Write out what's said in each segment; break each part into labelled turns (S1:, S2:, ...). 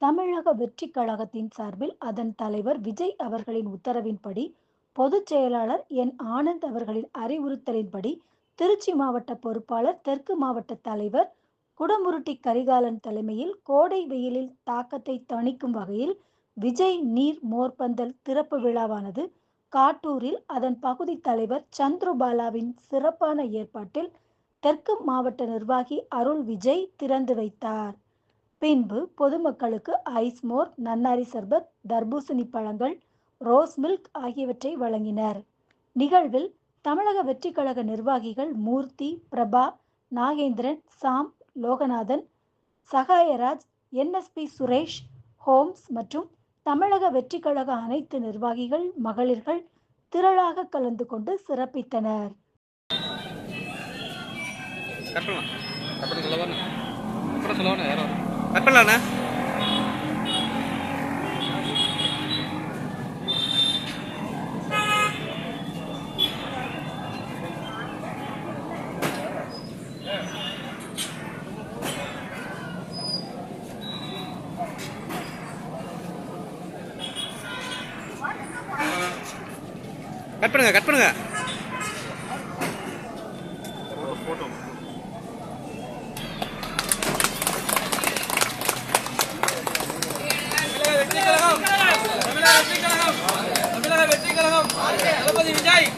S1: தமிழக வெற்றிக் கழகத்தின் சார்பில் அதன் தலைவர் விஜய் அவர்களின் உத்தரவின்படி, பொதுச் செயலாளர் என். ஆனந்த் அவர்களின் அறிவுறுத்தலின்படி, திருச்சி மாவட்ட பொறுப்பாளர், தெற்கு மாவட்ட தலைவர் குடமுருட்டி கரிகாலன் தலைமையில் கோடை வெயிலில் தாக்கத்தை தணிக்கும் வகையில் விஜய் நீர் மோர்பந்தல் திறப்பு விழாவானது காட்டூரில் அதன் பகுதி தலைவர் சந்துருபாலாவின் சிறப்பான ஏற்பாட்டில் தெற்கு மாவட்ட நிர்வாகி அருள் விஜய் திறந்து வைத்தார். பின்பு பொதுமக்களுக்கு ஐஸ் மோர், நன்னாரி சர்பத், தர்பூசணி பழங்கள், ரோஸ் மில்க் ஆகியவற்றை வழங்கினர். நிகழ்வில் தமிழக வெற்றிக் கழக நிர்வாகிகள் மூர்த்தி, பிரபா, நாகேந்திரன், சாம், லோகநாதன், சகாயராஜ், என்.எஸ்.பி. சுரேஷ், ஹோம்ஸ் மற்றும் தமிழக வெற்றிக் கழக அனைத்து நிர்வாகிகள், மகளிர்கள் திரளாக கலந்து கொண்டு சிறப்பித்தனர்.
S2: கட் பண்ணுங்க தமிழக வெற்றி கழகம் தளபதி விஜய்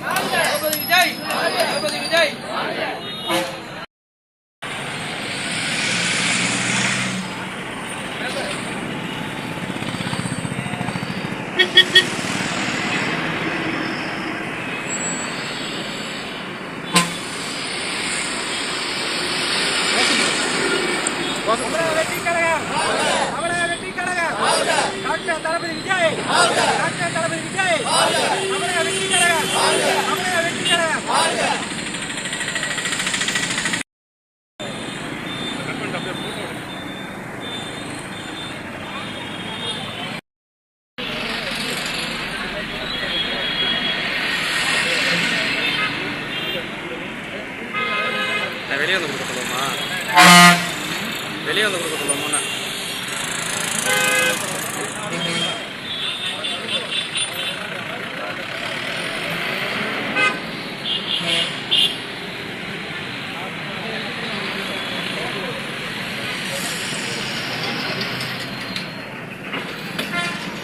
S2: டாக்டர் தளபதி விஜய் தமிழக வெற்றி கழகம் வெளியே வந்து கொடுக்க சொல்லுவோமா? வெளியே வந்து கொடுக்க சொல்லுவோமா?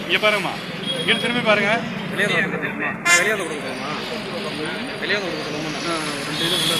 S3: இங்கே பாருங்கம்மா, இங்கே திரும்பி பாருங்க.
S2: வெளியே வந்து கொடுக்க சொல்லுமா? வெளியே வந்து கொடுக்க சொல்லுமா? வெளியே வந்து கொடுக்க சொல்லுமா? 2 இது உள்ள